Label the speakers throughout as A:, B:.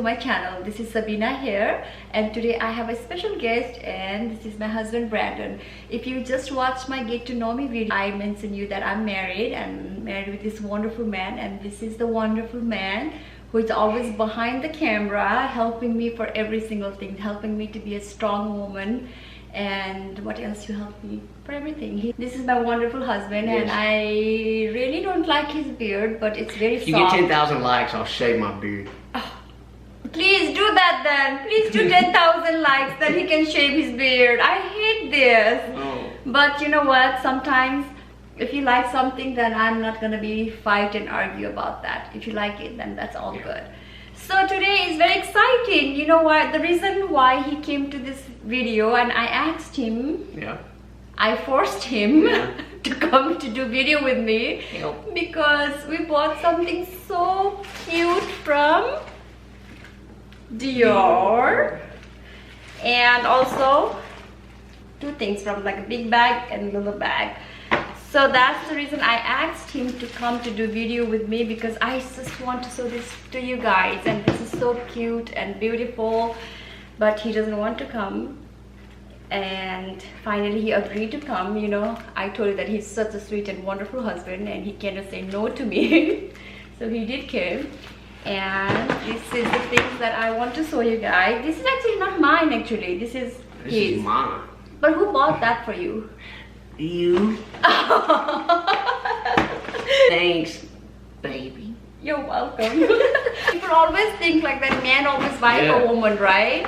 A: to my channel. This is Sabina here, and today I have a special guest, and this is my husband Brandon. If you just watched my get to know me video, I mentioned you that I'm married and married with this wonderful man, and this is the wonderful man who is always behind the camera, helping me for every single thing, helping me to be a strong woman. And what else you help me for everything. This is my wonderful husband. Yes. And I really don't like his beard, but it's very soft.
B: If you get 10,000 likes, I'll shave my beard.
A: Oh, please do that then. Please do 10,000 likes, then he can shave his beard. I hate this.
B: Oh.
A: But you know what, sometimes if you like something, then I'm not gonna be fight and argue about that. If you like it, then that's all good. So today is very exciting. You know what? The reason why he came to this video, and I asked him, I forced him to come to do video with me because we bought something so cute from Dior, and also two things from like a big bag and a little bag. So that's the reason I asked him to come to do video with me, because I just want to show this to you guys, and this is so cute and beautiful, but he doesn't want to come. And finally he agreed to come. You know, I told you that he's such a sweet and wonderful husband, and he cannot say no to me. So he did come, and this is the things that I want to show you guys. This is actually not mine, actually. This is his.
B: This is mine.
A: But who bought that for you?
B: You. Thanks, baby.
A: You're welcome. People always think like that man always buy for a woman, right?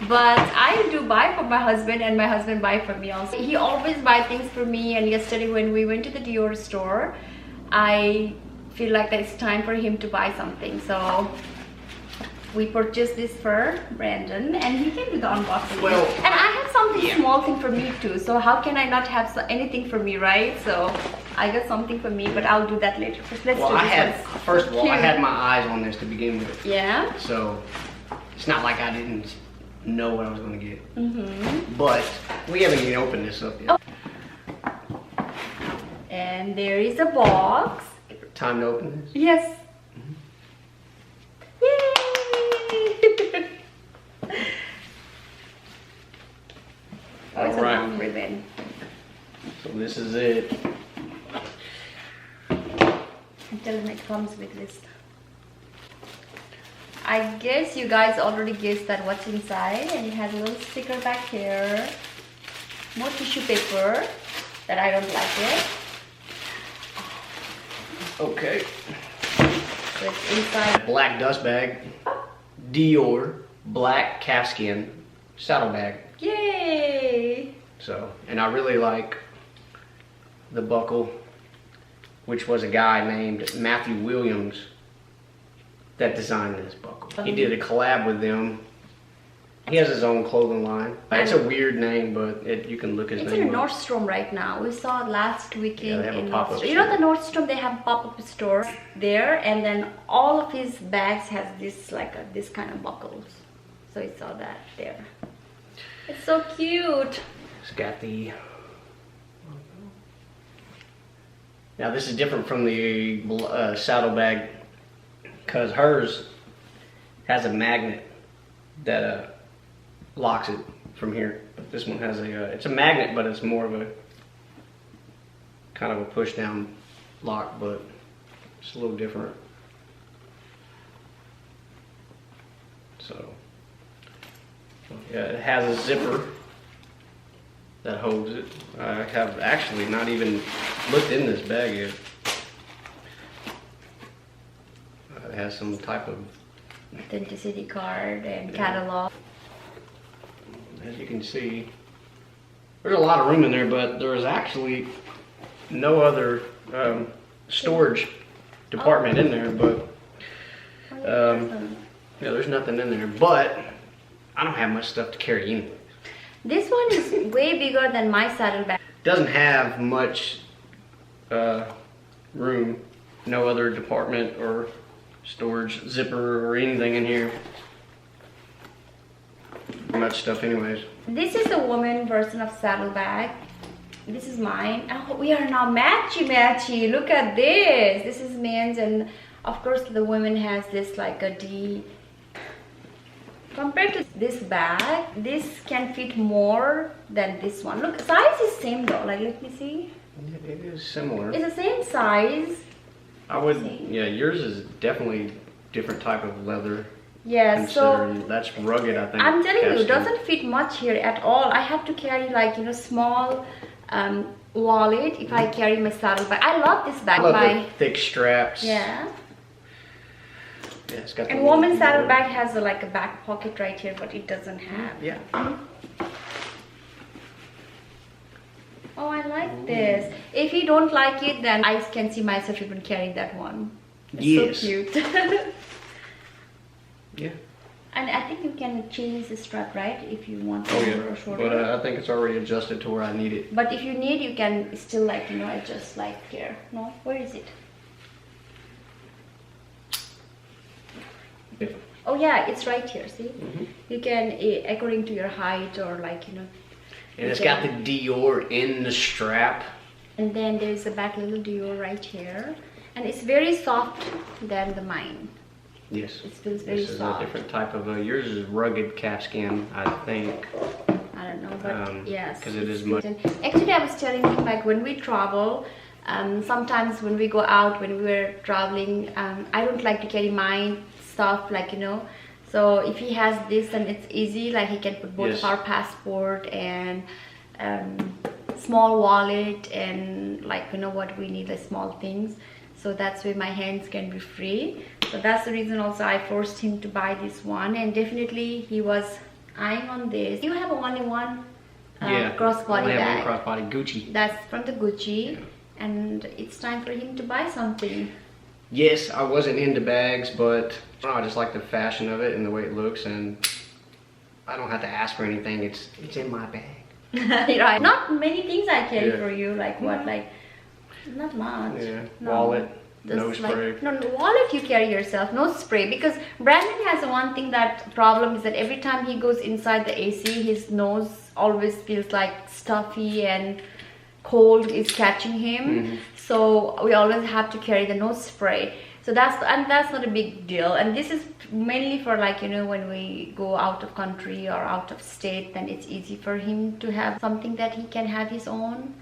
A: But I do buy for my husband, and my husband buy for me also. He always buy things for me, and yesterday when we went to the Dior store, I feel like that it's time for him to buy something. So we purchased this for Brandon, and he came with the unboxing.
B: Well,
A: and I have something small thing for me too, so how can I not have anything for me, right? So I got something for me, but I'll do that later. First, let's do this.
B: First of all, I had my eyes on this to begin with.
A: Yeah.
B: So it's not like I didn't know what I was going to get. But we haven't even opened this up yet.
A: Oh. And there is a box.
B: Time to open this?
A: Yes. Yay! Oh, it's a long ribbon.
B: So this is it.
A: Until it comes with this. I guess you guys already guessed that what's inside, and it has a little sticker back here. More tissue paper that I don't like it.
B: Okay.
A: So it's inside.
B: Black dust bag. Dior black calfskin saddlebag.
A: Yay!
B: So, and I really like the buckle, which was a guy named Matthew Williams that designed this buckle. He did a collab with them. He has his own clothing line. It's a weird name, but you can look his name up.
A: It's in Nordstrom right now. We saw it last weekend
B: they have
A: in
B: a pop-up
A: Nordstrom. You know the Nordstrom, they have pop-up store there, and then all of his bags has this this kind of buckles. So we saw that there. It's so cute.
B: It's got the... Now this is different from the saddlebag, because hers has a magnet that locks it from here. But this one has it's a magnet, but it's more of a kind of a push down lock, but it's a little different. So yeah, it has a zipper that holds it. I have actually not even looked in this bag yet. It has some type of
A: authenticity card and catalog.
B: As you can see, there's a lot of room in there, but there is actually no other storage department in there. But yeah, there's nothing in there. But I don't have much stuff to carry anyway.
A: This one is way bigger than my saddlebag.
B: Doesn't have much room. No other department or storage zipper or anything in here. Much stuff anyways.
A: This is the woman version of saddlebag. This is mine. Oh, we are now matchy. Look at this. This is men's, and of course the women has this like a D Compared to this bag, this can fit more than this one. Look, size is same though. Like, let me see.
B: It is similar.
A: It's the same size.
B: I would, yeah, yours is definitely different type of leather.
A: Yeah, so
B: that's rugged, I think.
A: I'm telling you, it doesn't fit much here at all. I have to carry like, you know, small wallet if I carry my saddlebag. I love this bag.
B: I love the thick straps.
A: Yeah.
B: Yeah, it's got.
A: And woman's saddlebag has like a back pocket right here, but it doesn't have.
B: Yeah.
A: Oh, I like this. If you don't like it, then I can see myself even carrying that one. It's
B: yes.
A: so cute.
B: Yeah.
A: And I think you can change the strap, right? If you want
B: oh,
A: longer
B: yeah.
A: or shorter.
B: But I think it's already adjusted to where I need it.
A: But if you need, you can still like, you know, adjust like here. No? Where is it?
B: Yeah.
A: Oh yeah, it's right here, see? You can, according to your height or like, you know.
B: And it's got the Dior in the strap.
A: And then there's a back little Dior right here. And it's very soft than the mine.
B: Yes.
A: It feels very
B: soft. This is
A: soft.
B: a different type of, yours is rugged calfskin, I think.
A: I don't know, but yes.
B: Because it is much.
A: Actually, I was telling him, like, when we travel, sometimes when we go out, when we were traveling, I don't like to carry my stuff, like, you know. So if he has this, then it's easy, like he can put both of our passport and small wallet and like, you know, what we need, the small things. So that's where my hands can be free. So that's the reason also I forced him to buy this one, and definitely he was eyeing on this. You have only one crossbody bag.
B: Yeah, one crossbody Gucci.
A: That's from the Gucci, and it's time for him to buy something.
B: Yes, I wasn't into bags, but I just like the fashion of it and the way it looks, and I don't have to ask for anything. It's in my bag.
A: Right. Not many things I carry for you. Like what? Like not much.
B: Yeah.
A: No.
B: Wallet.
A: Just
B: no spray.
A: Like, no, wallet you carry yourself, no spray. Because Brandon has one thing, that problem is that every time he goes inside the AC, his nose always feels like stuffy and cold is catching him. So we always have to carry the nose spray. So that's not a big deal. And this is mainly for, like, you know, when we go out of country or out of state, then it's easy for him to have something that he can have his own.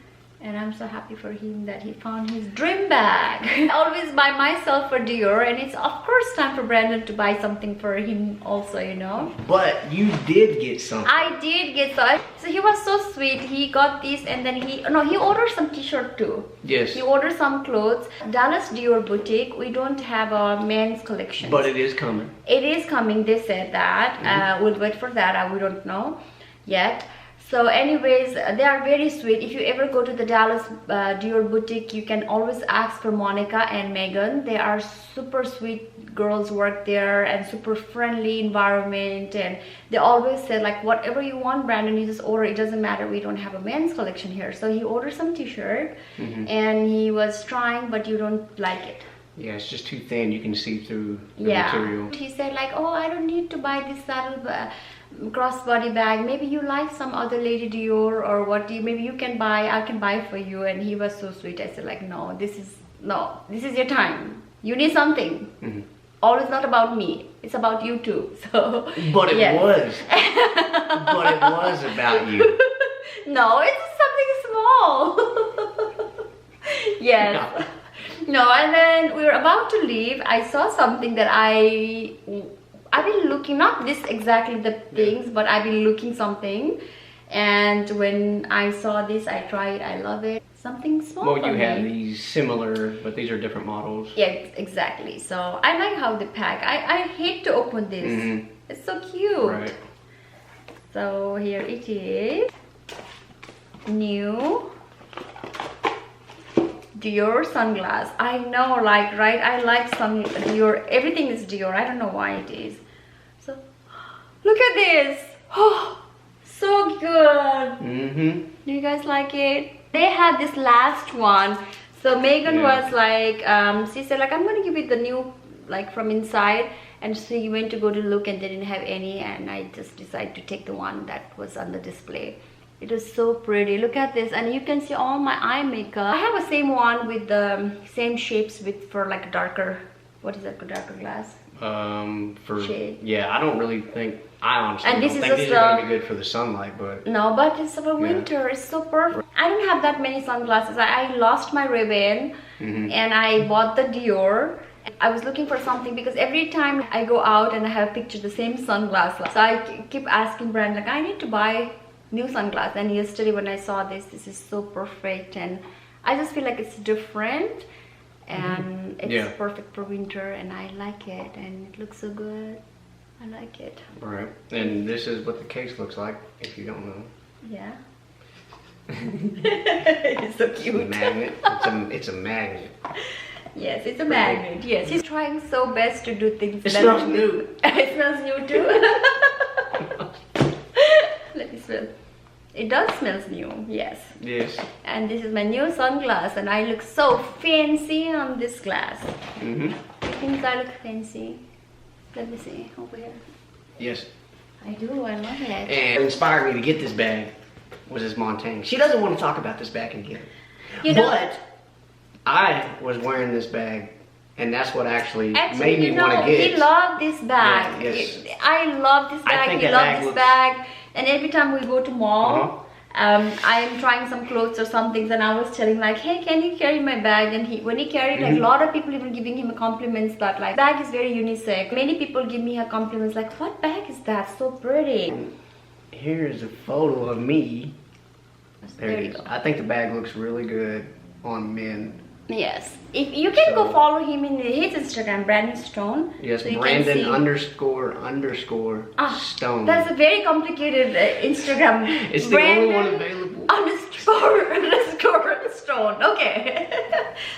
A: And I'm so happy for him that he found his dream bag. I always buy myself for Dior, and it's of course time for Brandon to buy something for him also, you know.
B: But you did get something.
A: I did get some. So he was so sweet. He got this, and then he ordered some t-shirt too.
B: Yes.
A: He ordered some clothes. Dallas Dior boutique. We don't have a men's collection.
B: But it is coming.
A: It is coming. They said that. We'll wait for that. We don't know yet. So anyways, they are very sweet. If you ever go to the Dallas Dior boutique, you can always ask for Monica and Megan. They are super sweet girls, work there, and super friendly environment. And they always say, like, whatever you want, Brandon, you just order. It doesn't matter. We don't have a men's collection here. So he ordered some t-shirt, and he was trying, but you don't like it.
B: Yeah, it's just too thin. You can see through the material.
A: He said, like, oh, I don't need to buy this saddle crossbody bag. Maybe you like some other Lady Dior or what? Maybe you can buy. I can buy for you. And he was so sweet. I said, like, no, this is your time. You need something. Always not about me. It's about you too. So.
B: But it was. But it was about you.
A: No, it's something small. Yes. No, and then we were about to leave. I saw something that I've been looking, not this exactly the things, but I've been looking something. And when I saw this, I tried. I love it. Something small.
B: Well, you have these similar, but these are different models.
A: Yeah, exactly. So I like how they pack. I hate to open this. It's so cute.
B: Right.
A: So here it is. New Dior sunglass. I know, like, right? I like some Dior. Everything is Dior. I don't know why it is. So, look at this. Oh, so good. Do you guys like it? They had this last one. So Megan was like, she said, like, I'm gonna give it the new, like, from inside. And she went to go to look and they didn't have any. And I just decided to take the one that was on the display. It is so pretty. Look at this, and you can see all my eye makeup. I have the same one with the same shapes with for like a darker, what is that, darker glass?
B: For
A: shade.
B: yeah, I don't really think. I honestly
A: And
B: don't
A: this is
B: think
A: just
B: these are gonna be good for the sunlight, but
A: no, but it's for winter. It's so perfect. I don't have that many sunglasses. I lost my ribbon, and I bought the Dior. I was looking for something because every time I go out and I have pictured the same sunglasses, so I keep asking Brand like I need to buy new sunglasses. And yesterday when I saw this is so perfect, and I just feel like it's different, and it's perfect for winter, and I like it, and it looks so good. I like it.
B: Right. And this is what the case looks like, if you don't know.
A: Yeah. It's so cute.
B: It's a magnet. It's a magnet.
A: Yes, it's a magnet. Yes, he's trying so best to do things.
B: It smells new.
A: It smells new too. Let me smell. It does smells new. Yes.
B: Yes.
A: And this is my new sunglass, and I look so fancy on this glass. You think I look fancy? Let me see over here.
B: Yes.
A: I do. I love it.
B: And what inspired me to get this bag was this Montaigne. She doesn't want to talk about this bag again.
A: You know,
B: but I was wearing this bag, and that's what actually made me want to get it.
A: He loved this bag.
B: Yeah, yes.
A: I love this bag. He loved this bag. And every time we go to mall, I am trying some clothes or something, and I was telling like, hey, can you carry my bag? And when he carried, like a lot of people even giving him compliments that like, bag is very unisex. Many people give me compliments like, what bag is that? So pretty.
B: Here's a photo of me.
A: There you go.
B: I think the bag looks really good on men.
A: Yes. If you can go follow him in his Instagram, Brandon Stone.
B: Yes,
A: so
B: Brandon _ Stone.
A: That's a very complicated Instagram.
B: It's the only one available.
A: _ Stone. Okay.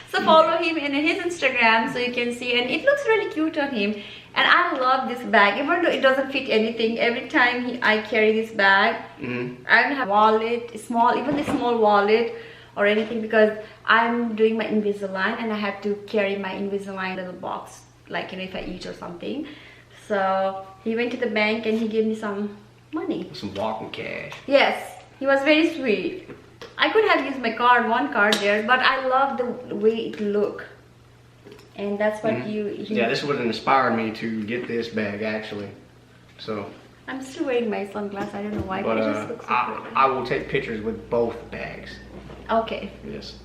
A: So follow him in his Instagram so you can see, and it looks really cute on him. And I love this bag, even though it doesn't fit anything. Every time I carry this bag, I don't have a wallet, even the small wallet or anything, because I'm doing my Invisalign and I have to carry my Invisalign little box, like, you know, if I eat or something. So he went to the bank and he gave me some money.
B: Some walking cash.
A: Yes, he was very sweet. I could have used my card, one card there, but I love the way it looked. And that's what
B: yeah, this is what inspired me to get this bag actually. So
A: I'm still wearing my sunglasses. I don't know why,
B: but
A: it just looks so pretty.
B: I will take pictures with both bags.
A: Okay.
B: Yes.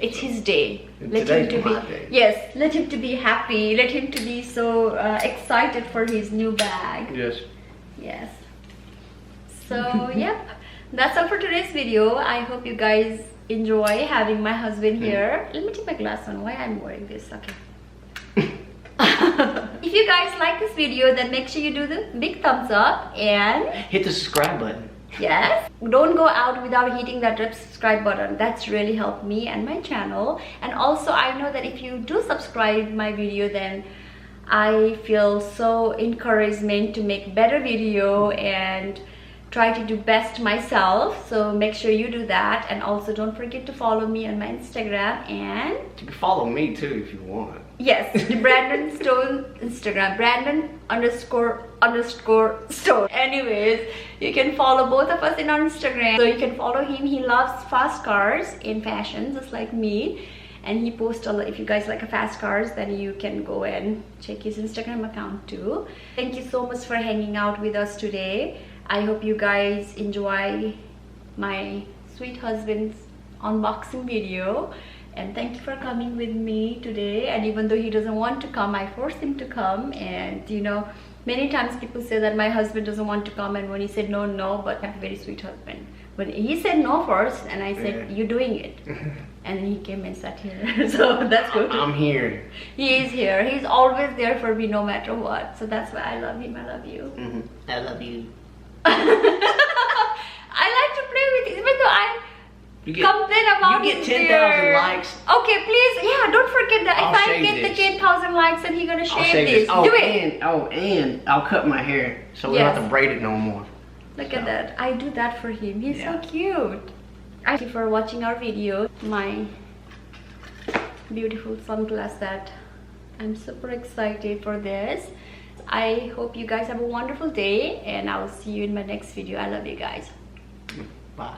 A: It's his day.
B: Let him to be.
A: Yes, let him to be happy. Let him to be so excited for his new bag.
B: Yes.
A: Yes. So yep, that's all for today's video. I hope you guys enjoy having my husband here. Let me take my glass on. Why I'm wearing this? Okay. If you guys like this video, then make sure you do the big thumbs up and
B: hit the subscribe button.
A: Yes, don't go out without hitting that red subscribe button. That's really helped me and my channel. And also I know that if you do subscribe my video, then I feel so encouragement to make better video and try to do best myself. So make sure you do that, and also don't forget to follow me on my Instagram. And
B: you can follow me too if you want.
A: Yes, the Brandon Stone Instagram, Brandon _ Stone. Anyways, you can follow both of us in our Instagram. So you can follow him. He loves fast cars in fashion, just like me. And he posts a lot. If you guys like fast cars, then you can go and check his Instagram account too. Thank you so much for hanging out with us today. I hope you guys enjoy my sweet husband's unboxing video. And thank you for coming with me today. And even though he doesn't want to come, I forced him to come. And you know, many times people say that my husband doesn't want to come, and when he said no, no, but I have a very sweet husband. When he said no first, and I said, you're doing it. And he came and sat here. So that's good.
B: I'm here.
A: He is here. He's always there for me no matter what. So that's why I love him. I love you.
B: I love you.
A: I like to play with it, even though I complain about
B: you get 10,000 likes.
A: Okay, please, yeah, don't forget that. If I get the 10,000 likes, then he's gonna shave this.
B: Oh,
A: do it.
B: And I'll cut my hair so we don't have to braid it no more.
A: Look at that. I do that for him. He's so cute. Thank you for watching our video. My beautiful sunglasses that I'm super excited for this. I hope you guys have a wonderful day, and I will see you in my next video. I love you guys.
B: Bye.